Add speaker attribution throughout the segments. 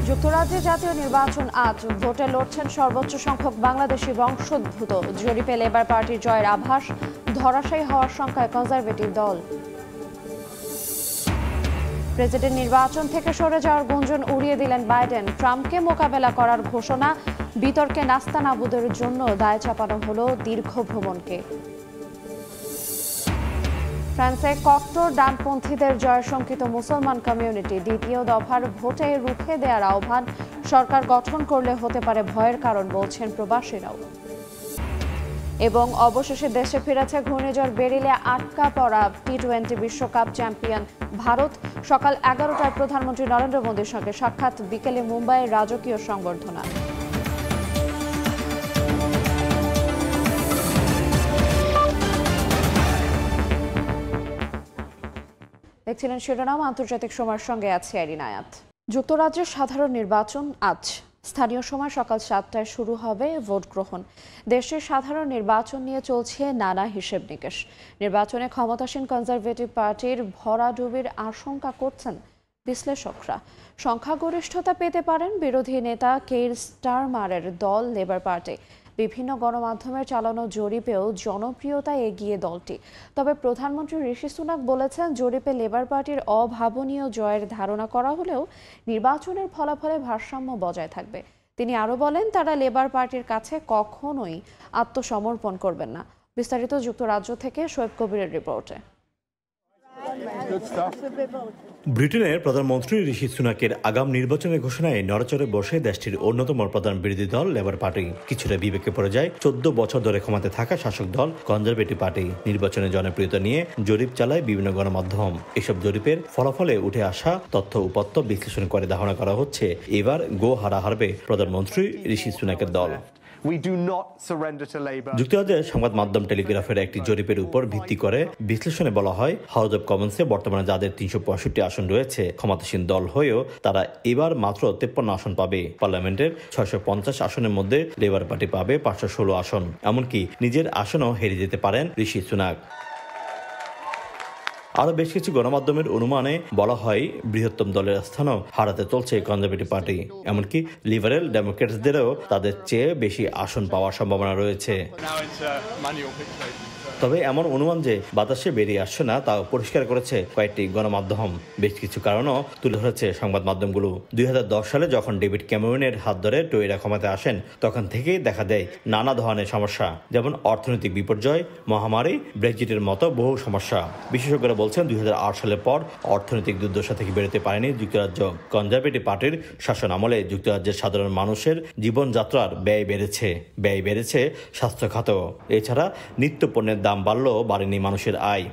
Speaker 1: যুক্তরাজ্যে জাতীয় নির্বাচন আজ। ভোটে লড়ছেন সর্বোচ্চ সংখ্যক বাংলাদেশি বংশোদ্ভূত। জরিপে লেবার পার্টির জয়ের আভাস, ধরাশায়ী হওয়ার সংখ্যায় কনজারভেটিভ দল। প্রেসিডেন্ট নির্বাচন থেকে সরে যাওয়ার গুঞ্জন উড়িয়ে দিলেন বাইডেন। ট্রাম্পকে মোকাবেলা করার ঘোষণা, বিতর্কে নাস্তানাবুদের জন্য দায় চাপানো হলো দীর্ঘ ভ্রমণকে। ফ্রান্সে কট্টর ডানপন্থীদের জয় শঙ্কিত মুসলমান কমিউনিটি। দ্বিতীয় দফার ভোটে রুখে দেওয়ার আহ্বান, সরকার গঠন করলে হতে পারে ভয়ের কারণ বলছেন প্রবাসীরাও। এবং অবশেষে দেশে ফিরেছে ঘূর্ণিঝড় বেরিলে আটকা পড়া টি-20 বিশ্বকাপ চ্যাম্পিয়ন ভারত। সকাল 11টায় প্রধানমন্ত্রী নরেন্দ্র মোদীর সঙ্গে সাক্ষাৎ, বিকেলে মুম্বাইয়ের রাজকীয় সংবর্ধনা। দেখছিলেন শিরোনাম। আন্তর্জাতিক সময়ের সঙ্গে আছে আইরিনা আয়াত। যুক্তরাজ্যের সাধারণ নির্বাচন আজ। স্থানীয় সময় সকাল 7টায় শুরু হবে ভোট গ্রহণ। দেশের সাধারণ নির্বাচন নিয়ে চলছে নানা হিসেব নিকেশ। নির্বাচনে ক্ষমতাসীন কনজারভেটিভ পার্টির ভরাডুবির আশঙ্কা করছেন বিশ্লেষকরা। সংখ্যাগরিষ্ঠতা পেতে পারেন বিরোধী নেতা কেইর স্টারমারের দল লেবার পার্টি। বিভিন্ন গণমাধ্যমের চালানো জরিপেও জনপ্রিয়তায় এগিয়ে দলটি। তবে প্রধানমন্ত্রী ঋষি সুনাক বলেছেন, জরিপে লেবার পার্টির অভাবনীয় জয়ের ধারণা করা হলেও নির্বাচনের ফলাফলে ভারসাম্য বজায় থাকবে। তিনি আরও বলেন, তারা লেবার পার্টির কাছে কখনোই আত্মসমর্পণ করবেন না। বিস্তারিত যুক্তরাজ্য থেকে শোয়েব কবিরের রিপোর্টে।
Speaker 2: ব্রিটেনের প্রধানমন্ত্রী ঋষি সুনাকের আগাম নির্বাচনের ঘোষণায় নড়াচড়ে বসে দেশটির অন্যতম প্রধান বিরোধী দল লেবার পার্টি। কিছুটা বিবেকে পড়ে যায় 14 বছর ধরে ক্ষমতায় থাকা শাসক দল কনজারভেটিভ পার্টি। নির্বাচনের জনপ্রিয়তা নিয়ে জরিপ চালায় বিভিন্ন গণমাধ্যম। এসব জরিপের ফলাফলে উঠে আসা তথ্য উপাত্ত বিশ্লেষণ করে ধারণা করা হচ্ছে, এবার গো হারা হারবে প্রধানমন্ত্রী ঋষি সুনাকের দল। যুক্তরাজ্যের সংবাদ মাধ্যম টেলিগ্রাফের একটি জরিপের উপর ভিত্তি করে বিশ্লেষণে বলা হয়, হাউস অব কমন্সে বর্তমানে যাদের 365 আসন রয়েছে, ক্ষমতাসীন দল হয়েও তারা এবার মাত্র 53 আসন পাবে। পার্লামেন্টের 650 আসনের মধ্যে লেবার পার্টি পাবে 516 আসন। এমনকি নিজের আসনও হেরে যেতে পারেন ঋষি সুনাক। আরও বেশ কিছু গণমাধ্যমের অনুমানে বলা হয়, বৃহত্তম দলের স্থানও হারাতে চলছে কনজারভেটিভ পার্টি। এমনকি লিবারেল ডেমোক্র্যাটসদেরও তাদের চেয়ে বেশি আসন পাওয়ার সম্ভাবনা রয়েছে। তবে এমন অনুমান যে বাতাসে বেরিয়ে আসছে না, তাও পরিষ্কার করেছে কয়েকটি গণমাধ্যম। বেশ কিছু কারণও তুলে ধরেছে সংবাদ মাধ্যমগুলো। 2010 সালে যখন ডেভিড ক্যামেরনের হাত ধরে টয়েরা ক্ষমতায় আসেন, তখন থেকেই দেখা দেয় নানা ধরনের সমস্যা, যেমন অর্থনৈতিক বিপর্যয়, মহামারী, ব্রেক্সিটের মতো বহু সমস্যা। বিশেষজ্ঞরা বলছেন, 2008 সালের পর অর্থনৈতিক দুর্দশা থেকে বেরোতে পারেনি যুক্তরাজ্য। কনজারভেটিভ পার্টির শাসন আমলে যুক্তরাজ্যের সাধারণ মানুষের জীবনযাত্রার ব্যয় বেড়েছে স্বাস্থ্য খাত। এছাড়া নিত্য পণ্যের দাম বাড়লেও বাড়েনি মানুষের আয়।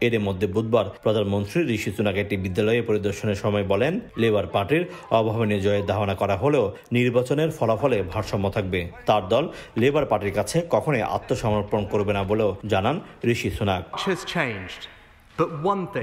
Speaker 2: এর মধ্যে বুধবার প্রধানমন্ত্রী ঋষি সুনাক একটি বিদ্যালয়ে পরিদর্শনের সময় বলেন, লেবার পার্টির অভাবনীয় জয়ের ধারণা করা হলেও নির্বাচনের ফলাফলে ভারসাম্য থাকবে। তার দল লেবার পার্টির কাছে কখনোই আত্মসমর্পণ করবে না বলেও জানান ঋষি সুনাক।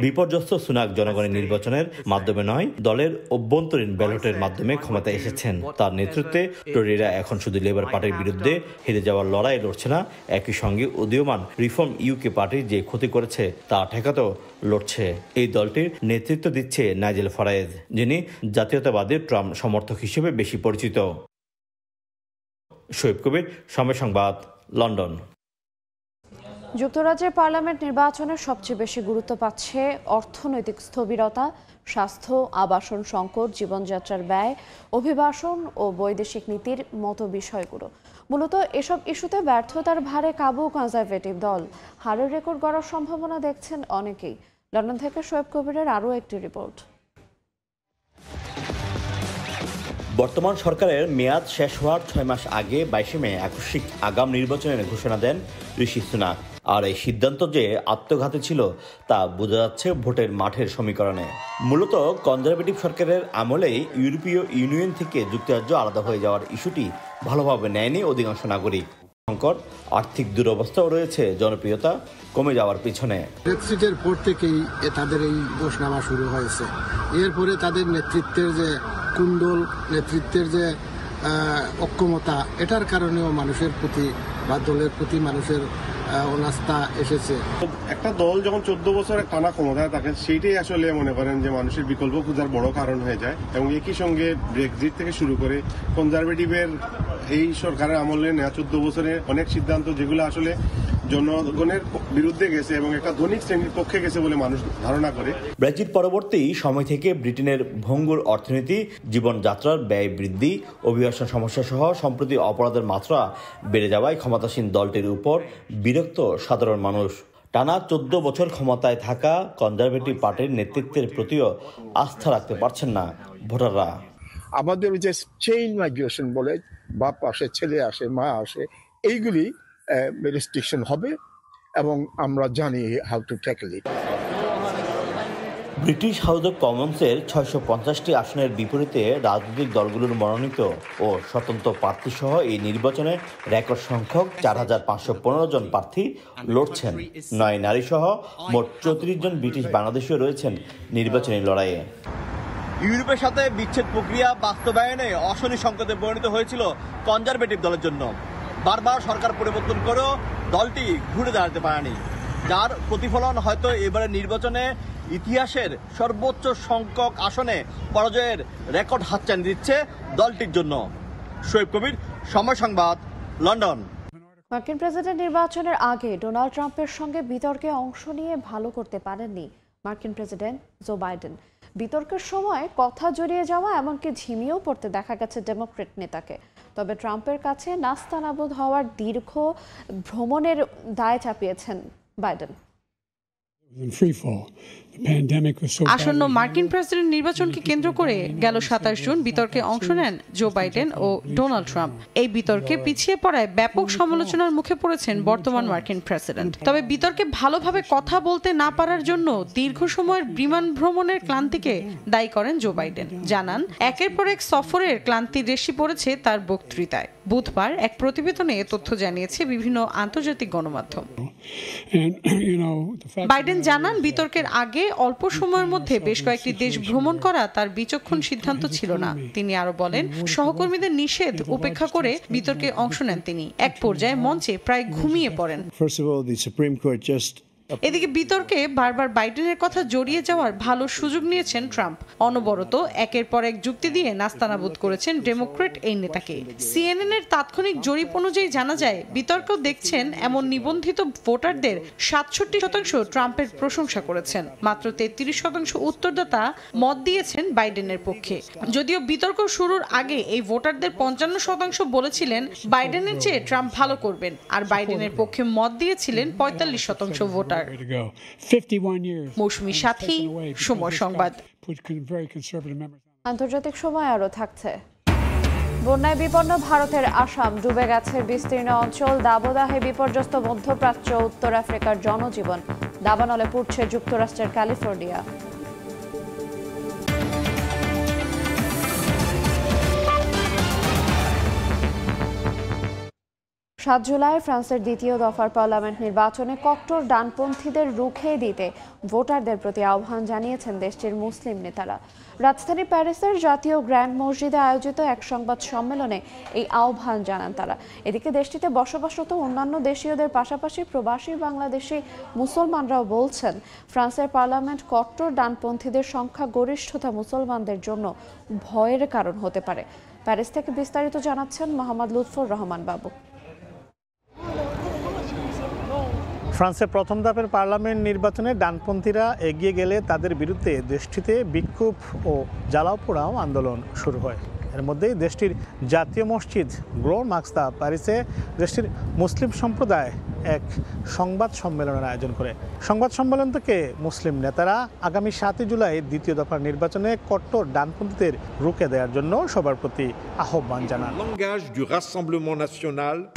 Speaker 2: বিপর্যস্ত সুনাক জনগণের নির্বাচনের মাধ্যমে নয়, দলের অভ্যন্তরীণ ব্যালটের মাধ্যমে ক্ষমতায় এসেছেন। তার নেতৃত্বে টরিরা এখন শুধু লেবার পার্টির বিরুদ্ধে হেরে যাওয়ার লড়াই লড়ছে না, একই সঙ্গে উদীয়মান রিফর্ম ইউকে পার্টি যে ক্ষতি করেছে তা ঠেকাতেও লড়ছে। এই দলটির নেতৃত্ব দিচ্ছে নাইজেল ফারাজ, যিনি জাতীয়তাবাদী ট্রাম্প সমর্থক হিসেবে বেশি পরিচিত। শোয়েব কবির, সময় সংবাদ, লন্ডন।
Speaker 1: যুক্তরাজ্যের পার্লামেন্ট নির্বাচনের সবচেয়ে বেশি গুরুত্ব পাচ্ছে অর্থনৈতিক স্থবিরতা, স্বাস্থ্য, আবাসন সংকট, জীবনযাত্রার ব্যয়, অভিবাসন ও বৈদেশিক নীতির মতো বিষয়গুলো। মূলত এসব ইস্যুতে ব্যর্থতার ভারে কাবু কনজারভেটিভ দল। হারের রেকর্ড গড়ার সম্ভাবনা দেখছেন অনেকেই। লন্ডন থেকে শোয়েব কবিরের আরও একটি রিপোর্ট।
Speaker 2: বর্তমান সরকারের মেয়াদ শেষ হওয়ার 6 মাস আগে 22 মে আকস্মিক আগাম নির্বাচনের ঘোষণা দেন ঋষি সুনাক। আর এই সিদ্ধান্ত যে আত্মঘাতী ছিল তা বোঝা যাচ্ছে ভোটের মাঠের সমীকরণে। মূলত কনজারভেটিভ সরকারের আমলেই ইউরোপীয় ইউনিয়ন থেকে যুক্তরাজ্য আলাদা হয়ে যাওয়ার ইস্যুটি ভালোভাবে নেয়নি অধিকাংশ নাগরিক। সংকট, আর্থিক দুরবস্থাও রয়েছে জনপ্রিয়তা কমে যাওয়ার পিছনে।
Speaker 3: ব্রেক্সিটের পর থেকেই তাদের এই ঘোষণা শুরু হয়েছে। এরপরে তাদের নেতৃত্বের যে কুণ্ডল, নেতৃত্বের যে অক্ষমতা, এটার কারণেও মানুষের প্রতি বা দলের প্রতি মানুষের অনাস্থা এসেছে।
Speaker 4: একটা দল যখন 14 বছরের টানা ক্ষমতায় থাকে সেইটাই আসলে মনে করেন যে মানুষের বিকল্প খোঁজার বড় কারণ হয়ে যায়, এবং একই সঙ্গে ব্রেক্সিট থেকে শুরু করে কনজারভেটিভের এই সরকারের আমলে নেওয়া 14 বছরের অনেক সিদ্ধান্ত যেগুলো আসলে জনগণের বিরুদ্ধে গেছে এবং একটা ধনিক শ্রেণীর পক্ষে গেছে বলে মানুষ ধারণা করে।
Speaker 2: ব্রেক্সিট পরবর্তী সময় থেকে ব্রিটেনের ভঙ্গুর অর্থনীতি, জীবনযাত্রার ব্যয় বৃদ্ধি, অভিবাসন সমস্যা সহ সম্প্রতি অপরাধের মাত্রা বেড়ে যাওয়ায় ক্ষমতাসীন দলটির উপর বিরক্ত সাধারণ মানুষ। টানা 14 বছর ক্ষমতায় থাকা কনজারভেটিভ পার্টির নেতৃত্বের প্রতিও আস্থা রাখতে পারছেন না ভোটাররা।
Speaker 5: আমাদের যে চেইন মাইগ্রেশন বলে, বাপ আসে, ছেলে আসে, মা আসে, এইগুলি রেস্ট্রিকশন হবে এবং আমরা জানি how to tackle it.
Speaker 2: British House of কমন্সের 650টি আসনের বিপরীতে রাজনৈতিক দলগুলোর মনোনীত ও স্বতন্ত্র প্রার্থী সহ এই নির্বাচনে রেকর্ড সংখ্যক 4515 জন প্রার্থী লড়ছেন। 9 নারী সহ মোট 34 জন ব্রিটিশ বাংলাদেশীয় রয়েছেন নির্বাচনী লড়াইয়ে।
Speaker 6: ইউরোপের সাথে বিচ্ছেদ প্রক্রিয়া বাস্তবায়নে অশনি সংকটে পরিণত হয়েছিল কনজারভেটিভ দলের জন্য। বারবার সরকার পরিবর্তন করেও দলটি ঘুরে দাঁড়াতে পারেনি, যার প্রতিফলন হয়তো এবারের নির্বাচনে ইতিহাসের সর্বোচ্চ সংখ্যক আসনে পরাজয়ের রেকর্ড হাতছানি দিচ্ছে দলটির জন্য। শোয়েব কবির, সময় সংবাদ, লন্ডন।
Speaker 1: মার্কিন প্রেসিডেন্ট নির্বাচনের আগে ডোনাল্ড ট্রাম্পের সঙ্গে বিতর্কে অংশ নিয়ে ভালো করতে পারেননি মার্কিন প্রেসিডেন্ট জো বাইডেন। বিতর্কের সময় কথা জড়িয়ে যাওয়া, এমনকি ঝিমিয়েও পড়তে দেখা গেছে ডেমোক্রেট নেতাকে। তবে ট্রাম্পের কাছে নাস্তানাবুদ হওয়ার দীর্ঘ ভ্রমণের দায় চাপিয়েছেন বাইডেন।
Speaker 7: আসন্ন মার্কিন প্রেসিডেন্ট নির্বাচনকে কেন্দ্র করে গেল 27 জুন বিতর্কে অংশ নেন জো বাইডেন ও ডোনাল্ড ট্রাম্প। এই বিতর্কে পিছিয়ে পড়ায় ব্যাপক সমালোচনার মুখে পড়েছেন বর্তমান মার্কিন প্রেসিডেন্ট। তবে বিতর্কে ভালোভাবে কথা বলতে না পারার জন্য দীর্ঘ সময়ের বিমান ভ্রমণের ক্লান্তিকে দায়ী করেন জো বাইডেন। জানান, একের পর এক সফরের ক্লান্তির রেশি পড়েছে তার বক্তৃতায়। বুধবার এক প্রতিবেদনে এ তথ্য জানিয়েছে বিভিন্ন আন্তর্জাতিক গণমাধ্যম। বাইডেন জানান, বিতর্কের আগে অল্প সময়ের মধ্যে বেশ কয়েকটি দেশ ভ্রমণ করা তার বিচক্ষণ সিদ্ধান্ত ছিল না। তিনি আরো বলেন, সহকর্মীদের নিষেধ উপেক্ষা করে বিতর্কে অংশ নেন তিনি। এক পর্যায়ে মঞ্চে প্রায় ঘুমিয়ে পড়েন। এদিকে বিতর্কে বারবার বাইডেনের কথা জড়িয়ে যাওয়ার ভালো সুযোগ নিয়েছেন ট্রাম্প। অনবরত একের পর এক যুক্তি দিয়ে নাস্তানাবুদ করেছেন ডেমোক্রেট এই নেতাকে। সিএনএন এর তাৎক্ষণিক জরিপ অনুযায়ী জানা যায়, বিতর্ক দেখছেন এমন নিবন্ধিত ভোটারদের 67% ট্রাম্পের প্রশংসা করেছেন। মাত্র 33% উত্তরদাতা মত দিয়েছেন বাইডেনের পক্ষে। যদিও বিতর্ক শুরুর আগে এই ভোটারদের 55% বলেছিলেন বাইডেনের চেয়ে ট্রাম্প ভালো করবেন, আর বাইডেনের পক্ষে মত দিয়েছিলেন 45% ভোটার। মৌসুমী সাথী, সময় সংবাদ।
Speaker 1: আন্তর্জাতিক সময় আরও থাকছে। বন্যায় বিপন্ন ভারতের আসাম, ডুবে গেছে বিস্তীর্ণ অঞ্চল, দাবদাহে বিপর্যস্ত মধ্যপ্রাচ্য, উত্তর আফ্রিকার জনজীবন, দাবানলে পুড়ছে যুক্তরাষ্ট্রের ক্যালিফোর্নিয়া। 7 জুলাই ফ্রান্সের দ্বিতীয় দফার পার্লামেন্ট নির্বাচনে কট্টর ডানপন্থীদের রুখে দিতে ভোটারদের প্রতি আহ্বান জানিয়েছেন দেশটির মুসলিম নেতারা। রাজধানী প্যারিসের জাতীয় গ্র্যান্ড মসজিদে আয়োজিত এক সংবাদ সম্মেলনে এই আহ্বান জানান তারা। এদিকে দেশটিতে বসবাসরত অন্যান্য দেশীয়দের পাশাপাশি প্রবাসী বাংলাদেশি মুসলমানরাও বলছেন, ফ্রান্সের পার্লামেন্ট কট্টর ডানপন্থীদের সংখ্যাগরিষ্ঠতা মুসলমানদের জন্য ভয়ের কারণ হতে পারে। প্যারিস থেকে বিস্তারিত জানাচ্ছেন মোহাম্মদ লুৎফর রহমান বাবু।
Speaker 8: ফ্রান্সের প্রথম ধাপের পার্লামেন্ট নির্বাচনে ডানপন্থীরা এগিয়ে গেলে তাদের বিরুদ্ধে দেশটিতে বিক্ষোভ ও জ্বালাও পোড়াও আন্দোলন শুরু হয়। এর মধ্যেই দেশটির জাতীয় মসজিদ গ্লোর মাক্সদা প্যারিসে দেশটির মুসলিম সম্প্রদায় এক সংবাদ সম্মেলনের আয়োজন করে। সংবাদ সম্মেলন থেকে মুসলিম নেতারা আগামী 7 জুলাই দ্বিতীয় দফার নির্বাচনে কট্টর ডানপন্থীদের রুখে দেওয়ার জন্য সবার প্রতি আহ্বান জানান।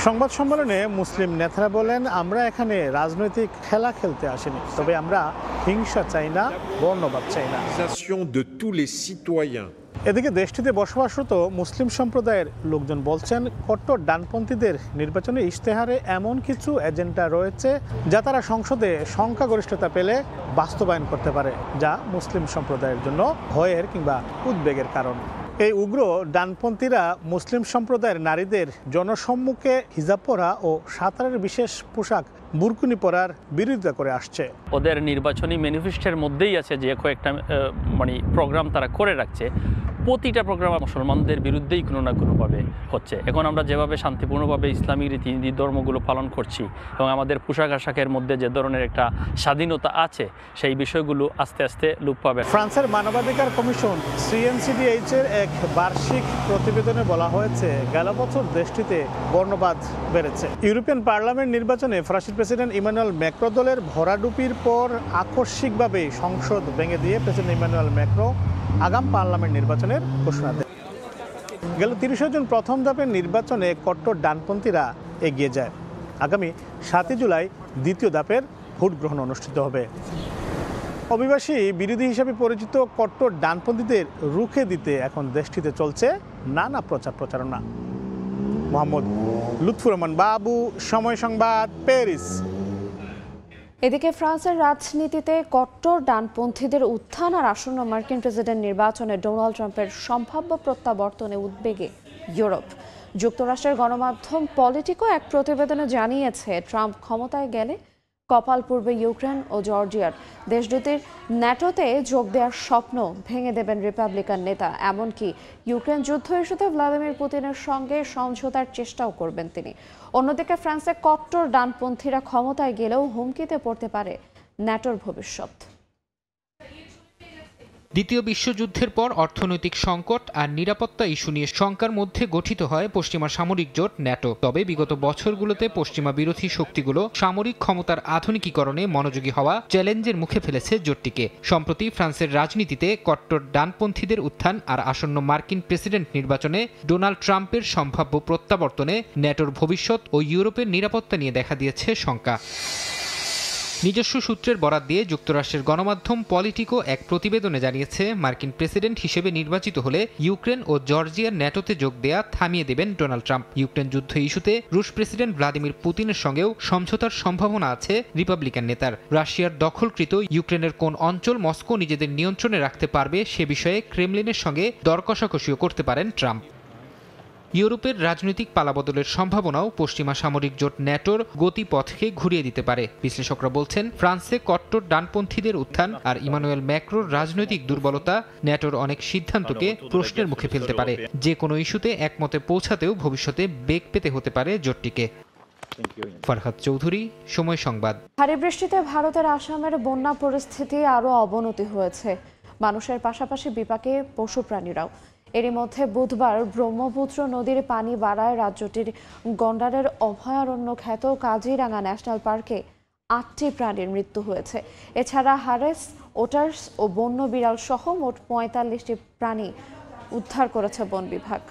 Speaker 8: সংবাদ সম্মেলনে মুসলিম নেতারা বলেন, আমরা এখানে রাজনৈতিক খেলা খেলতে আসিনি, তবে আমরা হিংসা চাই না, বর্ণবাদ চাই না। এদিকে দেশটিতে বসবাসরত মুসলিম সম্প্রদায়ের লোকজন বলছেন, কট্টর ডানপন্থীদের নির্বাচনী ইশতেহারে এমন কিছু এজেন্ডা রয়েছে যা তারা সংসদে সংখ্যাগরিষ্ঠতা পেলে বাস্তবায়ন করতে পারে, যা মুসলিম সম্প্রদায়ের জন্য ভয়ের কিংবা উদ্বেগের কারণ। এই উগ্র ডানপন্থীরা মুসলিম সম্প্রদায়ের নারীদের জনসম্মুখে হিজাব পরা ও সাঁতারের বিশেষ পোশাক বুরকুনি পরার বিরোধিতা করে আসছে।
Speaker 9: ওদের নির্বাচনী ম্যানিফেস্টোর মধ্যেই আছে যে কয়েকটা প্রোগ্রাম তারা করে রাখছে, প্রতিটা প্রোগ্রাম মুসলমানদের বিরুদ্ধেই কোনো না কোনোভাবে হচ্ছে। এখন আমরা যেভাবে শান্তিপূর্ণভাবে ইসলামী রীতিনীতি ধর্মগুলো পালন করছি এবং আমাদের পোশাক আশাকের মধ্যে যে ধরনের একটা স্বাধীনতা আছে সেই বিষয়গুলো আস্তে আস্তে লোপ পাবে।
Speaker 8: ফ্রান্সের মানবাধিকার কমিশন CNCDH এর এক বার্ষিক প্রতিবেদনে বলা হয়েছে গেল বছর দেশটিতে বর্ণবাদ বেড়েছে। ইউরোপিয়ান পার্লামেন্ট নির্বাচনে ফরাসির প্রেসিডেন্ট ইমানুয়েল ম্যাক্রো দলের ভরাডুপির পর আকস্মিকভাবে সংসদ ভেঙে দিয়ে প্রেসিডেন্ট ইমানুয়েল ম্যাক্রো আগাম পার্লামেন্ট নির্বাচনের ঘোষণা দেন। গেল 30 জুন প্রথম ধাপের নির্বাচনে কট্টর ডানপন্থীরা এগিয়ে যায়। আগামী 7 জুলাই দ্বিতীয় ধাপের ভোট গ্রহণ অনুষ্ঠিত হবে। অভিবাসী বিরোধী হিসেবে পরিচিত কট্টর ডানপন্থীদের রুখে দিতে এখন দেশটিতে চলছে নানা প্রচার প্রচারণা। মোহাম্মদ লুৎফুর রহমান বাবু, সময় সংবাদ, প্যারিস।
Speaker 1: এদিকে ফ্রান্সের রাজনীতিতে কট্টর ডানপন্থীদের উত্থান আর আসন্ন মার্কিন প্রেসিডেন্ট নির্বাচনে ডোনাল্ড ট্রাম্পের সম্ভাব্য প্রত্যাবর্তনে উদ্বেগে ইউরোপ। যুক্তরাষ্ট্রের গণমাধ্যম পলিটিকো এক প্রতিবেদনে জানিয়েছে ট্রাম্প ক্ষমতায় গেলে কপাল পূর্বে ইউক্রেন ও জর্জিয়ার দেশ দুটির ন্যাটোতে যোগ দেওয়ার স্বপ্ন ভেঙে দেবেন রিপাবলিকান নেতা। এমনকি ইউক্রেন যুদ্ধ ইস্যুতে ভ্লাদিমির পুতিনের সঙ্গে সমঝোতার চেষ্টাও করবেন তিনি। অন্যদিকে ফ্রান্সে কট্টর ডানপন্থীরা ক্ষমতায় গেলেও হুমকিতে পড়তে পারে ন্যাটোর ভবিষ্যৎ।
Speaker 10: দ্বিতীয় বিশ্বযুদ্ধের পর অর্থনৈতিক সংকট আর নিরাপত্তা ইস্যু নিয়ে শঙ্কার মধ্যে গঠিত হয় পশ্চিমা সামরিক জোট ন্যাটো। তবে বিগত বছরগুলোতে পশ্চিমা বিরোধী শক্তিগুলো সামরিক ক্ষমতার আধুনিকীকরণে মনোযোগী হওয়া চ্যালেঞ্জের মুখে ফেলেছে জোটটিকে। সম্প্রতি ফ্রান্সের রাজনীতিতে কট্টর ডানপন্থীদের উত্থান আর আসন্ন মার্কিন প্রেসিডেন্ট নির্বাচনে ডোনাল্ড ট্রাম্পের সম্ভাব্য প্রত্যাবর্তনে ন্যাটোর ভবিষ্যৎ ও ইউরোপের নিরাপত্তা নিয়ে দেখা দিয়েছে শঙ্কা। নিজস্ব সূত্রের বরাত দিয়ে যুক্তরাষ্ট্রের গণমাধ্যম পলিটিকো এক প্রতিবেদনে জানিয়েছে মার্কিন প্রেসিডেন্ট হিসেবে নির্বাচিত হলে ইউক্রেন ও জর্জিয়ার ন্যাটোতে যোগ দেয়া থামিয়ে দেবেন ডোনাল্ড ট্রাম্প। ইউক্রেন যুদ্ধ ইস্যুতে রুশ প্রেসিডেন্ট ভ্লাদিমির পুতিনের সঙ্গেও সমঝোতার সম্ভাবনা আছে রিপাবলিকান নেতার। রাশিয়ার দখলকৃত ইউক্রেনের কোন অঞ্চল মস্কো নিজেদের নিয়ন্ত্রণে রাখতে পারবে সে বিষয়ে ক্রেমলিনের সঙ্গে দর কষাকষিও করতে পারেন ট্রাম্প। ইউরোপের রাজনৈতিক পালাবদলের সম্ভাবনাও পশ্চিমা সামরিক জোট ন্যাটোর গতিপথকে ঘুরিয়ে দিতে পারে। বিশ্লেষকরা বলছেন ফ্রান্সে কট্টর ডানপন্থীদের উত্থান আর ইমানুয়েল ম্যাক্রোর রাজনৈতিক দুর্বলতা ন্যাটোর অনেক সিদ্ধান্তকে প্রশ্নের মুখে ফেলতে পারে। যে কোনো ইস্যুতে একমতে পৌঁছাতেও ভবিষ্যতে বেগ পেতে হতে পারে জোটটিকে। ফারহাদ চৌধুরী, সময় সংবাদ।
Speaker 1: ভারী বৃষ্টিতে ভারতের আসামের বন্যা পরিস্থিতি আরও অবনতি হয়েছে। মানুষের পাশাপাশি বিপাকে পশু প্রাণীরাও। এরই মধ্যে বুধবার ব্রহ্মপুত্র নদীর পানি বাড়ায় রাজ্যটির গন্ডারের অভয়ারণ্য খ্যাত কাজিরাঙ্গা ন্যাশনাল পার্কে 8টি প্রাণীর মৃত্যু হয়েছে। এছাড়া হারেস, ওটার্স ও বন্য বিড়াল সহ মোট 45টি প্রাণী উদ্ধার করেছে বন বিভাগ।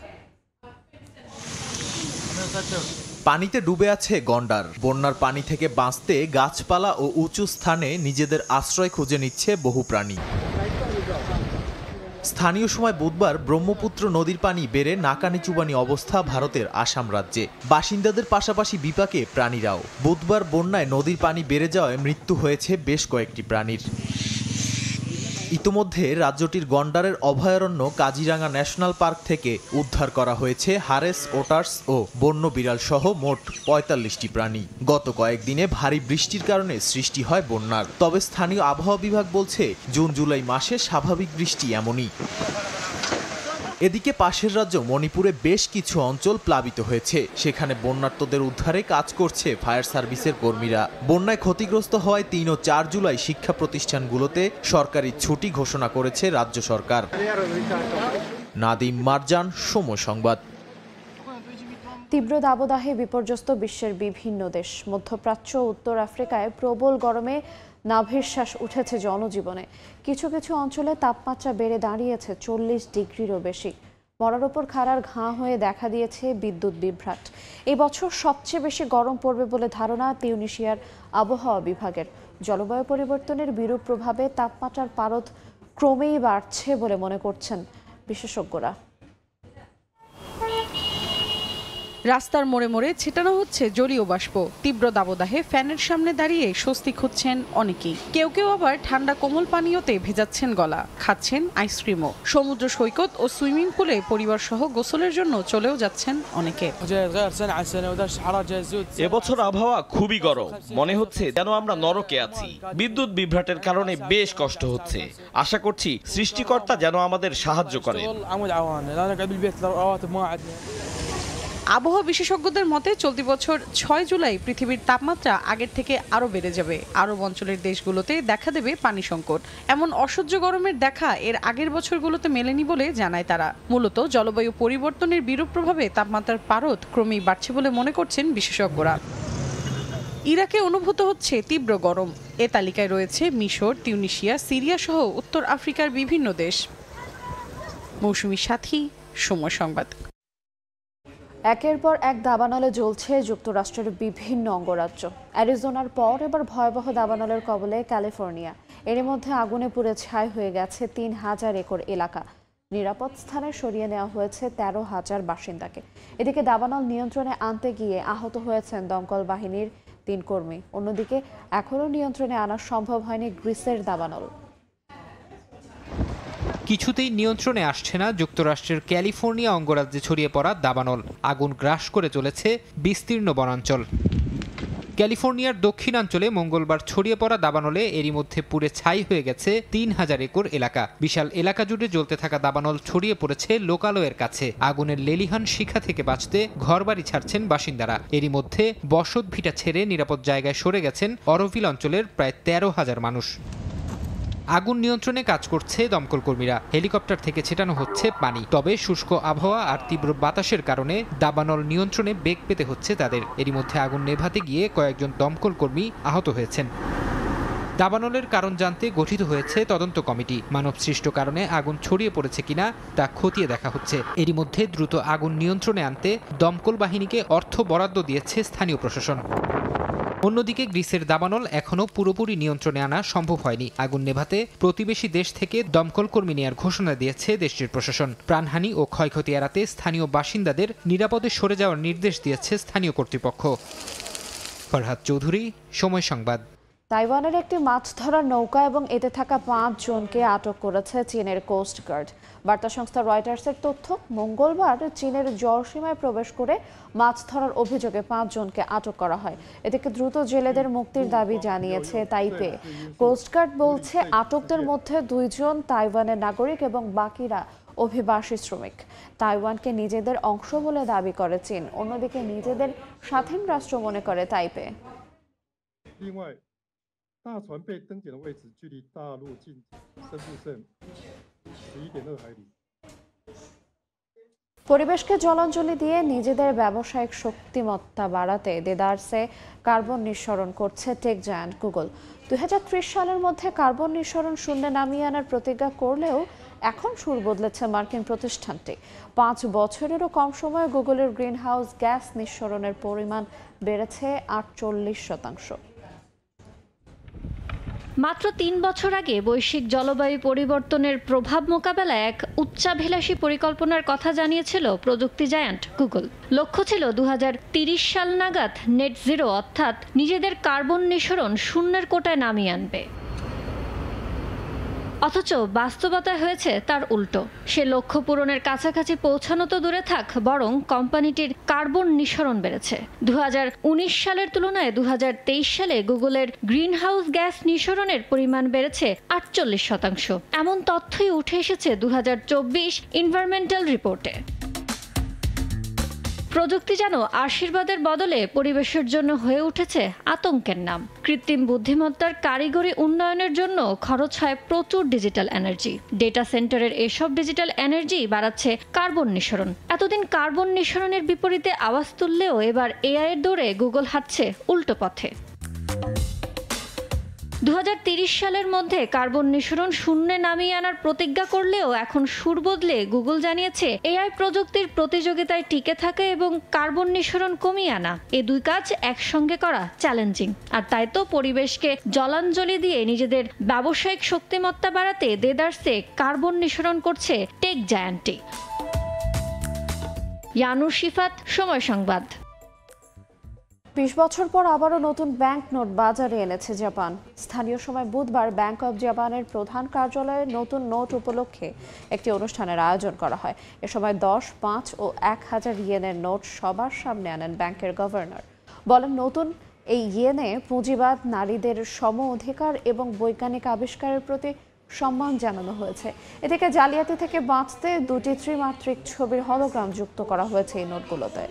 Speaker 6: পানিতে ডুবে আছে গন্ডার। বন্যার পানি থেকে বাঁচতে গাছপালা ও উঁচু স্থানে নিজেদের আশ্রয় খুঁজে নিচ্ছে বহু প্রাণী। স্থানীয় সময় বুধবার ব্রহ্মপুত্র নদীর পানি বেড়ে নাকানি চুবানি অবস্থা ভারতের আসাম রাজ্যে। বাসিন্দাদের পাশাপাশি বিপাকে প্রাণীরাও। বুধবার বন্যায় নদীর পানি বেড়ে যাওয়ায় মৃত্যু হয়েছে বেশ কয়েকটি প্রাণীর। ইতোমধ্যে রাজ্যটির গন্ডারের অভয়ারণ্য কাজিরাঙ্গা ন্যাশনাল পার্ক থেকে উদ্ধার করা হয়েছে হারেস, ওটার্স ও বন্য বিড়াল সহ মোট 45টি প্রাণী। গত কয়েকদিনে ভারী বৃষ্টির কারণে সৃষ্টি হয় বন্যার। তবে স্থানীয় আবহাওয়া বিভাগ বলছে জুন জুলাই মাসে স্বাভাবিক বৃষ্টি এমনই। এদিকে পাশের রাজ্য মণিপুরে বেশ কিছু অঞ্চল প্লাবিত হয়েছে। সেখানে বন্যার্তদের উদ্ধারে কাজ করছে ফায়ার সার্ভিসের কর্মীরা। বন্যায় ক্ষতিগ্রস্ত হওয়ায় 3 ও 4 জুলাই শিক্ষা প্রতিষ্ঠানগুলোতে সরকারি ছুটি ঘোষণা করেছে রাজ্য সরকার। নাদিম মারজান, সময় সংবাদ।
Speaker 1: তীব্র দাবদাহে বিপর্যস্ত বিশ্বের বিভিন্ন দেশ। মধ্যপ্রাচ্য ও উত্তর আফ্রিকায় প্রবল গরমে নাভিশ্বাস উঠেছে জনজীবনে। কিছু কিছু অঞ্চলে তাপমাত্রা বেড়ে দাঁড়িয়েছে 40 ডিগ্রিরও বেশি। মরার ওপর খাড়ার ঘা হয়ে দেখা দিয়েছে বিদ্যুৎ বিভ্রাট। এই বছর সবচেয়ে বেশি গরম পড়বে বলে ধারণা তিউনিসিয়ার আবহাওয়া বিভাগের। জলবায়ু পরিবর্তনের বিরূপ প্রভাবে তাপমাত্রার পারদ ক্রমেই বাড়ছে বলে মনে করছেন বিশেষজ্ঞরা।
Speaker 7: রাস্তার মোড়ে মোড়ে ছিটানো হচ্ছে জলীয় বাষ্প। তীব্র দাবদাহে ফ্যানের সামনে দাঁড়িয়ে স্বস্তি খুঁজছেন অনেকেই। কেউ কেউ আবার ঠান্ডা কোমল পানীয়তে ভেজাচ্ছেন গলা, খাচ্ছেন আইসক্রিমও। সমুদ্র সৈকত ও সুইমিং পুলে পরিবার সহ গোসলের জন্য চলেও যাচ্ছেন অনেকে।
Speaker 11: এবছর আবহাওয়া খুবই গরম, মনে হচ্ছে যেন আমরা নরকে আছি। বিদ্যুৎ বিভ্রাটের কারণে বেশ কষ্ট হচ্ছে। আশা করছি সৃষ্টিকর্তা যেন আমাদের সাহায্য করেন।
Speaker 7: আবহাওয়া বিশেষজ্ঞদের মতে চলতি বছর ৬ জুলাই পৃথিবীর তাপমাত্রা আগের থেকে আরও বেড়ে যাবে। আরব অঞ্চলের দেশগুলোতে দেখা দেবে পানি সংকট। এমন অসহ্য গরমের দেখা এর আগের বছরগুলোতে মেলেনি বলে জানায় তারা। মূলত জলবায়ু পরিবর্তনের বিরূপ প্রভাবে তাপমাত্রার পারদ ক্রমেই বাড়ছে বলে মনে করছেন বিশেষজ্ঞরা। ইরাকে অনুভূত হচ্ছে তীব্র গরম। এ তালিকায় রয়েছে মিশর, তিউনিসিয়া, সিরিয়া সহ উত্তর আফ্রিকার বিভিন্ন দেশ। মৌসুমী সাথী, সময় সংবাদ।
Speaker 1: একের পর এক দাবানলে জ্বলছে যুক্তরাষ্ট্রের বিভিন্ন অঙ্গরাজ্য। অ্যারিজোনার পর এবার ভয়াবহ দাবানলের কবলে ক্যালিফোর্নিয়া। এর মধ্যে আগুনে পুড়ে ছাই হয়ে গেছে ৩,০০০ একর এলাকা। নিরাপদ স্থানে সরিয়ে নেওয়া হয়েছে ১৩,০০০ বাসিন্দাকে। এদিকে দাবানল নিয়ন্ত্রণে আনতে গিয়ে আহত হয়েছেন দমকল বাহিনীর ৩ কর্মী। অন্যদিকে এখনও নিয়ন্ত্রণে আনা সম্ভব হয়নি গ্রিসের দাবানল।
Speaker 10: কিছুতেই নিয়ন্ত্রণে আসছে না যুক্তরাষ্ট্রের ক্যালিফোর্নিয়া অঙ্গরাজ্যে ছড়িয়ে পড়া দাবানল। আগুন গ্রাস করে চলেছে বিস্তীর্ণ বনাঞ্চল। ক্যালিফোর্নিয়ার দক্ষিণাঞ্চলে মঙ্গলবার ছড়িয়ে পড়া দাবানলে এরই মধ্যে পুড়ে ছাই হয়ে গেছে ৩,০০০ একর এলাকা। বিশাল এলাকা জুড়ে জ্বলতে থাকা দাবানল ছড়িয়ে পড়েছে লোকালয়ের কাছে। আগুনের লেলিহান শিখা থেকে বাঁচতে ঘরবাড়ি ছাড়ছেন বাসিন্দারা। এরই মধ্যে বসত ভিটা ছেড়ে নিরাপদ জায়গায় সরে গেছেন অরোভিল অঞ্চলের প্রায় ১৩,০০০ মানুষ। আগুন নিয়ন্ত্রণে কাজ করছে দমকল কর্মীরা। হেলিকপ্টার থেকে ছেটানো হচ্ছে পানি। তবে শুষ্ক আবহাওয়া আর তীব্র বাতাসের কারণে দাবানল নিয়ন্ত্রণে বেগ পেতে হচ্ছে তাদের। এরই মধ্যে আগুন নেভাতে গিয়ে কয়েকজন দমকল কর্মী আহত হয়েছেন। দাবানলের কারণ জানতে গঠিত হয়েছে তদন্ত কমিটি। মানবসৃষ্ট কারণে আগুন ছড়িয়ে পড়েছে কিনা তা খতিয়ে দেখা হচ্ছে। এরই মধ্যে দ্রুত আগুন নিয়ন্ত্রণে আনতে দমকল বাহিনীকে অর্থ বরাদ্দ দিয়েছে স্থানীয় প্রশাসন। অন্যদিকে গ্রিসের দাবানল এখনও পুরোপুরি নিয়ন্ত্রণে আনা সম্ভব হয়নি। আগুন নেভাতে প্রতিবেশী দেশ থেকে দমকল কর্মী নেওয়ার ঘোষণা দিয়েছে দেশটির প্রশাসন। প্রাণহানি ও ক্ষয়ক্ষতি এড়াতে স্থানীয় বাসিন্দাদের নিরাপদে সরে যাওয়ার নির্দেশ দিয়েছে স্থানীয় কর্তৃপক্ষ। ফরহাদ চৌধুরী, সময় সংবাদ।
Speaker 1: তাইওয়ানের একটি মাছ ধরার নৌকা এবং এতে থাকা ৫ জনকে আটক করেছে চীনের কোস্ট গার্ড। বার্তা সংস্থা রয়টার্সের তথ্য, মঙ্গলবার চীনের জলসীমায় প্রবেশ করে মাছ ধরার অভিযোগে ৫ জনকে আটক করা হয়। এদিকে দ্রুত জেলেদের মুক্তির দাবি জানিয়েছে তাইপে। কোস্টগার্ড বলছে আটকদের মধ্যে ২ জন তাইওয়ানের নাগরিক এবং বাকিরা অভিবাসী শ্রমিক। তাইওয়ানকে নিজেদের অংশ বলে দাবি করে চীন। অন্যদিকে নিজেদের স্বাধীন রাষ্ট্র মনে করে তাইপে।
Speaker 12: 大船被登检的位置距离大陆近深度剩11.2海里。
Speaker 1: পরিবেশকে জলাঞ্জলি দিয়ে নিজেদের ব্যবসায়িক শক্তিমত্তা বাড়াতে দেদারসে কার্বন নিঃসরণ করছে টেক জায়ান্ট গুগল। ২০৩০ সালের মধ্যে কার্বন নিঃসরণ শূন্যে নামিয়ে আনার প্রতিজ্ঞা করলেও এখন সুর বদলেছে মার্কিন প্রতিষ্ঠানটি। ৫ বছরেরও কম সময়ে গুগলের গ্রিনহাউস গ্যাস নিঃসরণের পরিমাণ বেড়েছে ৪৮%।
Speaker 13: মাত্র ৩ বছর আগে বৈশ্বিক জলবায়ু পরিবর্তনের প্রভাব মোকাবেলায় এক উচ্চাভিলাষী পরিকল্পনার কথা জানিয়েছিল প্রযুক্তি জায়ান্ট গুগল। লক্ষ্য ছিল ২০৩০ সাল নাগাদ নেট জিরো, অর্থাৎ নিজেদের কার্বন নিঃসরণ শূন্যের কোটায় নামিয়ে আনবে। অথচ বাস্তবতায় হয়েছে তার উল্টো। সে লক্ষ্য পূরণের কাছাকাছি পৌঁছানো তো দূরে থাক, বরং কোম্পানিটির কার্বন নিঃসরণ বেড়েছে। ২০১৯ সালের তুলনায় ২০২৩ সালে গুগলের গ্রিনহাউস গ্যাস নিঃসরণের পরিমাণ বেড়েছে ৪৮%। এমন তথ্যই উঠে এসেছে ২০২৪ এনভায়রনমেন্টাল রিপোর্টে। প্রযুক্তি যেন আশীর্বাদের বদলে পরিবেশের জন্য হয়ে উঠেছে আতঙ্কের নাম। কৃত্রিম বুদ্ধিমত্তার কারিগরি উন্নয়নের জন্য খরচ হয় প্রচুর ডিজিটাল এনার্জি। ডেটা সেন্টারের এসব ডিজিটাল এনার্জি বাড়াচ্ছে কার্বন নিঃসরণ। এতদিন কার্বন নিঃসরণের বিপরীতে আওয়াজ তুললেও এবার এআই এর দৌড়ে গুগল হাঁটছে উল্টো পথে। ২০৩০ সালের মধ্যে কার্বন নিঃসরণ শূন্যে নামিয়ে আনার প্রতিজ্ঞা করলেও এখন সুর বদলে গুগল জানিয়েছে এআই প্রযুক্তির প্রতিযোগিতায় টিকে থাকা এবং কার্বন নিঃসরণ কমিয়ে আনা, এই দুই কাজ একসঙ্গে করা চ্যালেঞ্জিং। আর তাই তো পরিবেশকে জলাঞ্জলি দিয়ে নিজেদের ব্যবসায়িক শক্তিমত্তা বাড়াতে দেদারসে কার্বন নিঃসরণ করছে টেক জায়ান্টটি। ইয়ানুর শিফাত, সময় সংবাদ।
Speaker 1: ২০ বছর পর আবারও নতুন ব্যাংক নোট বাজারে এনেছে জাপান। স্থানীয় সময় বুধবার ব্যাংক অব জাপানের প্রধান কার্যালয়ে নতুন নোট উপলক্ষে একটি অনুষ্ঠানের আয়োজন করা হয়। এ সময় 10, 5 ও 1000 ইয়েনের নোট সবার সামনে আনেন ব্যাংকের গভর্নর। বলেন, নতুন এই ইয়েনে পুঁজিবাদ, নারীদের সম অধিকার এবং বৈজ্ঞানিক আবিষ্কারের প্রতি সম্মান জানানো হয়েছে। এদিকে জালিয়াতি থেকে বাঁচতে 2টি ত্রিমাত্রিক ছবির হলোগ্রাম যুক্ত করা হয়েছে এই নোটগুলোতে।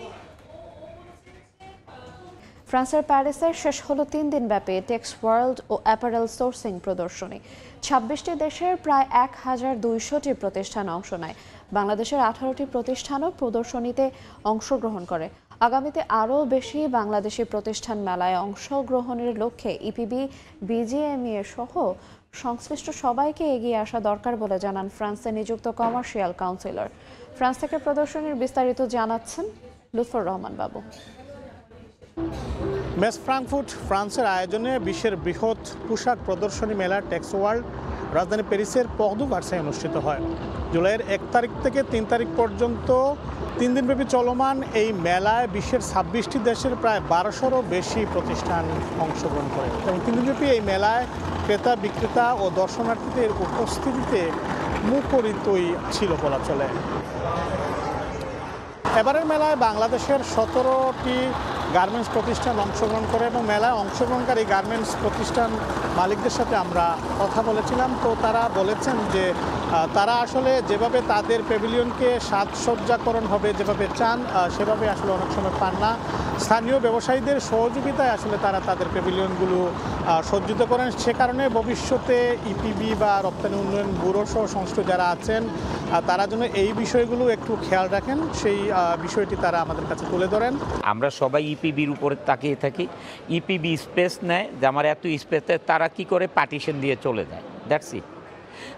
Speaker 1: ফ্রান্সের প্যারিসে শেষ হলো 3 দিনব্যাপী টেক্স ওয়ার্ল্ড ও অ্যাপারেল সোর্সিং প্রদর্শনী। 26টি দেশের প্রায় 1200টি প্রতিষ্ঠান অংশ নেয়। বাংলাদেশের 18টি প্রতিষ্ঠানও প্রদর্শনীতে অংশগ্রহণ করে। আগামীতে আরও বেশি বাংলাদেশি প্রতিষ্ঠান মেলায় অংশগ্রহণের লক্ষ্যে ইপিবি, বিজিএমইএ সহ সংশ্লিষ্ট সবাইকে এগিয়ে আসা দরকার বলে জানান ফ্রান্সে নিযুক্ত কমার্শিয়াল কাউন্সিলর। ফ্রান্স থেকে প্রদর্শনীর বিস্তারিত জানাচ্ছেন লুৎফর রহমান বাবু।
Speaker 8: মেস ফ্রাঙ্কফুর্ট ফ্রান্সের আয়োজনে বিশ্বের বৃহৎ পোশাক প্রদর্শনী মেলা টেক্স ওয়ার্ল্ড রাজধানী প্যারিসের পর্ট দু ভার্সাই অনুষ্ঠিত হয়। জুলাইয়ের 1 তারিখ থেকে 3 তারিখ পর্যন্ত 3 দিনব্যাপী চলমান এই মেলায় বিশ্বের 26টি দেশের প্রায় 1200রও বেশি প্রতিষ্ঠান অংশগ্রহণ করে এবং 3 দিনব্যাপী এই মেলায় ক্রেতা, বিক্রেতা ও দর্শনার্থীদের উপস্থিতিতে মুখরিতই ছিল বলা চলে। এবারের মেলায় বাংলাদেশের 17টি গার্মেন্টস প্রতিষ্ঠান অংশগ্রহণ করে এবং মেলায় অংশগ্রহণকারী গার্মেন্টস প্রতিষ্ঠান মালিকদের সাথে আমরা কথা বলেছিলাম। তো তারা বলেছেন যে তারা আসলে যেভাবে তাদের প্যাভিলিয়নকে সাজসজ্জাকরণ হবে, যেভাবে চান সেভাবে আসলে অনেক সময় পান না। স্থানীয় ব্যবসায়ীদের সহযোগিতায় আসলে তারা তাদের প্যাভিলিয়নগুলো সজ্জিত করেন। সে কারণে ভবিষ্যতে ইপিবি বা রপ্তানি উন্নয়ন ব্যুরো সহ সংশ্লিষ্ট যারা আছেন তারা যেন এই বিষয়গুলো একটু খেয়াল রাখেন, সেই বিষয়টি তারা আমাদের কাছে তুলে ধরেন।
Speaker 14: আমরা সবাই ইপিবির উপরে তাকিয়ে থাকি। ইপিবি স্পেস নেয় যে আমার এত স্পেসে তারা কি করে পার্টিশন দিয়ে চলে যায়, দ্যাটস ইট।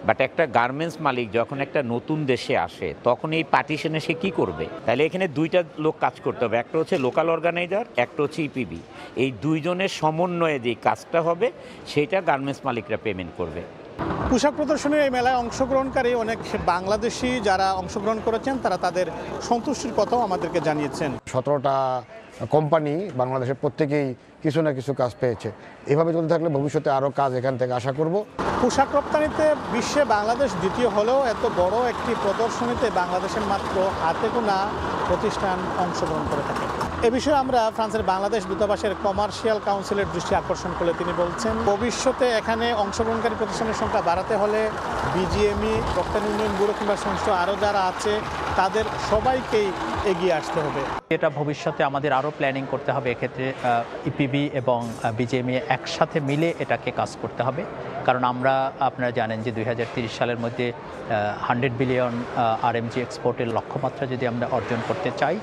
Speaker 14: বাট একটা গার্মেন্টস মালিক যখন একটা নতুন দেশে আসে তখন এই পার্টিশনে সে কী করবে? তাহলে এখানে 2টা লোক কাজ করতে হবে, একটা হচ্ছে লোকাল অর্গানাইজার, একটা হচ্ছে ইপিবি। এই 2 জনের সমন্বয়ে যে কাজটা হবে সেটা গার্মেন্টস মালিকরা পেমেন্ট করবে।
Speaker 8: পোশাক প্রদর্শনীর এই মেলায় অংশগ্রহণকারী অনেক বাংলাদেশি যারা অংশগ্রহণ করেছেন তারা তাদের সন্তুষ্টির কথাও আমাদেরকে জানিয়েছেন।
Speaker 15: 17টা কোম্পানি বাংলাদেশের প্রত্যেকেই কিছু না কিছু কাজ পেয়েছে। এভাবে চলতে থাকলে ভবিষ্যতে আরও কাজ এখান থেকে আশা করব।
Speaker 8: পোশাক রপ্তানিতে বিশ্বে বাংলাদেশ দ্বিতীয় হলেও এত বড় একটি প্রদর্শনীতে বাংলাদেশের মাত্র হাতে গোনা প্রতিষ্ঠান অংশগ্রহণ করে থাকে। এ বিষয়ে আমরা ফ্রান্সের বাংলাদেশ দূতাবাসের কমার্শিয়াল কাউন্সিলের দৃষ্টি আকর্ষণ করলে তিনি বলছেন, ভবিষ্যতে এখানে অংশগ্রহণকারী প্রতিষ্ঠানের সংখ্যা বাড়াতে হলে বিজিএমই, রপ্তানি উন্নয়ন ব্যুরো কিংবা সংস্থা আরও যারা আছে তাদের সবাইকেই এগিয়ে আসতে হবে।
Speaker 9: এটা ভবিষ্যতে আমাদের আরও প্ল্যানিং করতে হবে। এক্ষেত্রে ইপিবি এবং বিজিএমই একসাথে মিলে এটাকে কাজ করতে হবে। কারণ আপনারা জানেন যে 2030 সালের মধ্যে 100 বিলিয়ন আরএমজি এক্সপোর্টের লক্ষ্যমাত্রা যদি আমরা অর্জন করতে চাই,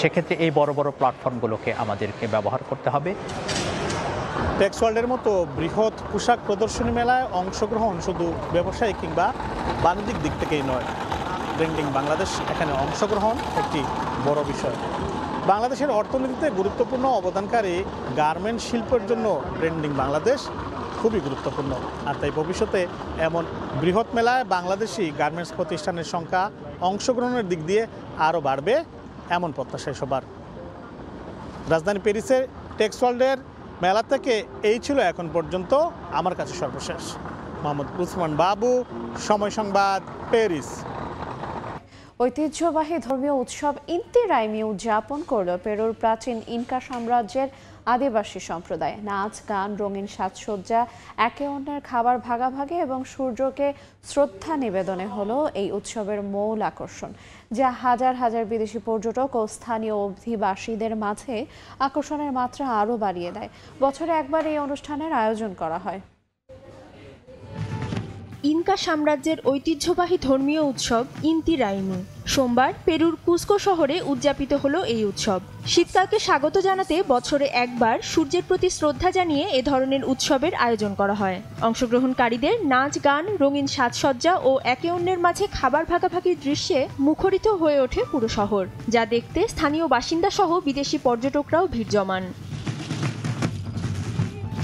Speaker 9: সেক্ষেত্রে এই বড় বড় প্ল্যাটফর্মগুলোকে আমাদেরকে ব্যবহার করতে হবে।
Speaker 8: টেক্স ওয়ার্ল্ডের মতো বৃহৎ পোশাক প্রদর্শনী মেলায় অংশগ্রহণ শুধু ব্যবসায়িক কিংবা বাণিজ্যিক দিক থেকেই নয়, ব্র্যান্ডিং বাংলাদেশ এখানে অংশগ্রহণ একটি বড় বিষয়। বাংলাদেশের অর্থনীতিতে গুরুত্বপূর্ণ অবদানকারী গার্মেন্টস শিল্পের জন্য ব্র্যান্ডিং বাংলাদেশ খুবই গুরুত্বপূর্ণ। আর তাই ভবিষ্যতে এমন বৃহৎ মেলায় বাংলাদেশি গার্মেন্টস প্রতিষ্ঠানের সংখ্যা অংশগ্রহণের দিক দিয়ে আরও বাড়বে এমন প্রত্যাশায় সবার। রাজধানী প্যারিসের টেক্স ওয়ার্ল্ডের মেলা থেকে এই ছিল এখন পর্যন্ত আমার কাছে সর্বশেষ। মোহাম্মদ উসমান বাবু, সময় সংবাদ, প্যারিস।
Speaker 1: ঐতিহ্যবাহী ধর্মীয় উৎসব ইন্তি রাইমি উদযাপন করল পেরুর প্রাচীন ইনকা সাম্রাজ্যের আদিবাসী সম্প্রদায়। নাচ, গান, রঙিন সাজসজ্জা, একে অন্যের খাবার ভাগাভাগি এবং সূর্যকে শ্রদ্ধা নিবেদনে হলো এই উৎসবের মূল আকর্ষণ, যা হাজার হাজার বিদেশি পর্যটক ও স্থানীয় অধিবাসীদের মাঝে আকর্ষণের মাত্রা আরও বাড়িয়ে দেয়। বছরে একবার এই অনুষ্ঠানের আয়োজন করা হয়।
Speaker 16: ইনকা সাম্রাজ্যের ঐতিহ্যবাহী ধর্মীয় উৎসব ইন্তি রাইমি সোমবার পেরুর কুসকো শহরে উদযাপিত হলো এই উৎসব। শীতকালকে স্বাগত জানাতে বছরে একবার সূর্যের প্রতি শ্রদ্ধা জানিয়ে এ ধরনের উৎসবের আয়োজন করা হয়। অংশগ্রহণকারীদের নাচ, গান, রঙিন সাজসজ্জা ও একে অন্যের মাঝে খাবার ভাগাভাগির দৃশ্যে মুখরিত হয়ে ওঠে পুরো শহর, যা দেখতে স্থানীয় বাসিন্দা সহ বিদেশি পর্যটকরাও ভিড় জমান।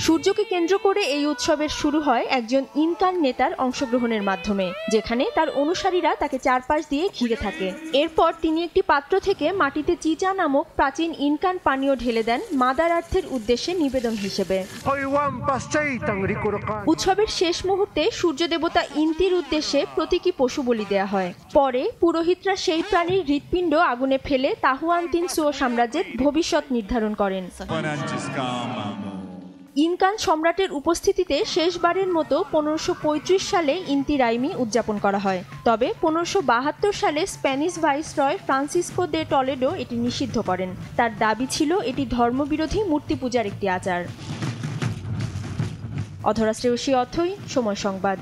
Speaker 16: সূর্যকে কেন্দ্র করে এই উৎসবের শুরু হয় একজন ইনকান নেতার অংশগ্রহণের মাধ্যমে, যেখানে তার অনুসারীরা তাকে চারপাশ দিয়ে ঘিরে থাকে। এরপর তিনি একটি পাত্র থেকে মাটিতে চিচা নামক প্রাচীন ইনকান পানীয় ঢেলে দেন মাদার আর্থের উদ্দেশ্যে নিবেদন হিসেবে। উৎসবের শেষ মুহূর্তে সূর্য দেবতা ইন্তির উদ্দেশ্যে প্রতীকী পশু বলি দেয়া হয়। পরে পুরোহিতরা সেই প্রাণীর হৃৎপিণ্ড আগুনে ফেলে তাহুয়ানতিনসুও সাম্রাজ্যের ভবিষ্যৎ নির্ধারণ করেন। ইনকান সম্রাটের উপস্থিতিতে শেষবারের মতো 1535 সালে ইন্তি রাইমি উদযাপন করা হয়। তবে 1572 সালে স্প্যানিশ ভাইসরয় ফ্রান্সিসকো দে টলেডো এটি নিষিদ্ধ করেন। তার দাবি ছিল এটি ধর্মবিরোধী মূর্তি পূজার একটি আচার। অধরা শ্রেয়সী অথই, সময় সংবাদ।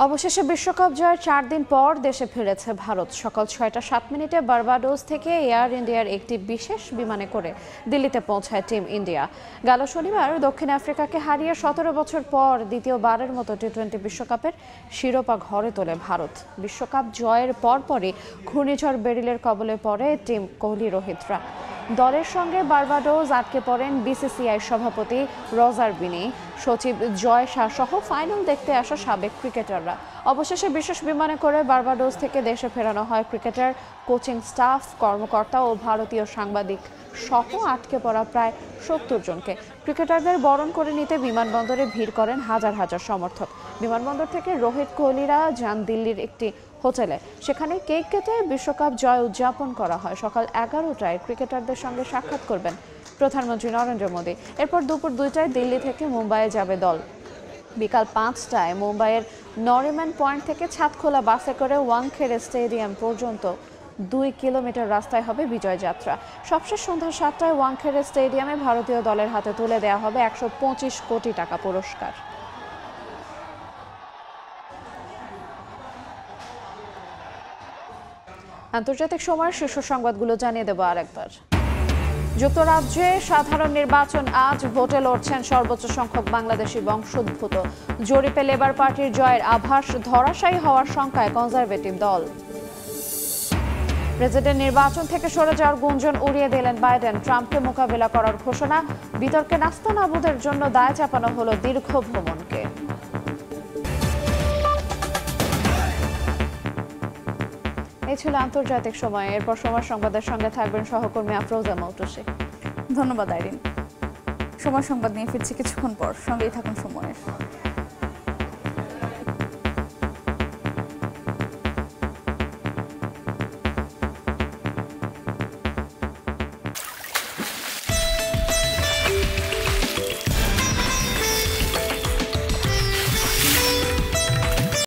Speaker 1: অবশেষে বিশ্বকাপ জয়ের 4 দিন পর দেশে ফিরেছে ভারত। সকাল 6টা 7 মিনিটে বার্বাডোস থেকে এয়ার ইন্ডিয়ার একটি বিশেষ বিমানে করে দিল্লিতে পৌঁছায় টিম ইন্ডিয়া। গেল শনিবার দক্ষিণ আফ্রিকাকে হারিয়ে 17 বছর পর দ্বিতীয়বারের মতো টি-20 বিশ্বকাপের শিরোপা ঘরে তোলে ভারত। বিশ্বকাপ জয়ের পরপরই ঘূর্ণিঝড় বেরিলের কবলে পড়ে টিম কোহলি রোহিতরা। দলের সঙ্গে বার্বাডোস আটকে পড়েন বিসিসিআই সভাপতি রজার বিনি, সচিব জয় শাহ সহ ফাইনাল দেখতে আসা সাবেক ক্রিকেটাররা। অবশেষে বিশেষ বিমানে করে বার্বাডোস থেকে দেশে ফেরানো হয় ক্রিকেটার, কোচিং স্টাফ, কর্মকর্তা ও ভারতীয় সাংবাদিক সহ আটকে পড়া প্রায় 70 জনকে। ক্রিকেটারদের বরণ করে নিতে বিমানবন্দরে ভিড় করেন হাজার হাজার সমর্থক। বিমানবন্দর থেকে রোহিত কোহলিরা যান দিল্লির একটি হোটেলে। সেখানে কেক কেটে বিশ্বকাপ জয় উদযাপন করা হয়। সকাল 11টায় ক্রিকেটারদের সঙ্গে সাক্ষাৎ করবেন প্রধানমন্ত্রী নরেন্দ্র মোদী। এরপর দুপুর 2টায় দিল্লি থেকে মুম্বাইয়ে যাবে দল। বিকাল 5টায় মুম্বাইয়ের নরিম্যান পয়েন্ট থেকে ছাদখোলা বাসে করে ওয়াংখেড়ে স্টেডিয়াম পর্যন্ত 2 কিলোমিটার রাস্তায় হবে বিজয় যাত্রা। সবশেষ সন্ধ্যা 7টায় ওয়াংখেড়ে স্টেডিয়ামে ভারতীয় দলের হাতে তুলে দেওয়া হবে 125 কোটি টাকা পুরস্কার। আন্তর্জাতিক সময়ের শীর্ষ সংবাদগুলো জানিয়ে দেব আরেকবার। যুক্তরাজ্যে সাধারণ নির্বাচন আজ, ভোটে লড়ছেন সর্বোচ্চ সংখ্যক বাংলাদেশি বংশোদ্ভূত। জরিপে লেবার পার্টির জয়ের আভাস, ধরাশায়ী হওয়ার শঙ্কায় কনজারভেটিভ দল। প্রেসিডেন্ট নির্বাচন থেকে সরে যাওয়ার গুঞ্জন উড়িয়ে দিলেন বাইডেন, ট্রাম্পকে মোকাবিলা করার ঘোষণা। বিতর্কে নাস্তানাবুদের জন্য দায় চাপানো হলো দীর্ঘ ভ্রমণকে। এই ছিল আন্তর্জাতিক সময়। এরপর সময় সংবাদের সঙ্গে থাকবেন সহকর্মী আফরোজা মৌটুসী।
Speaker 17: ধন্যবাদ আইরিন। সময় সংবাদ নিয়ে ফিরছি কিছুক্ষণ পর, সঙ্গেই থাকুন সময়ের।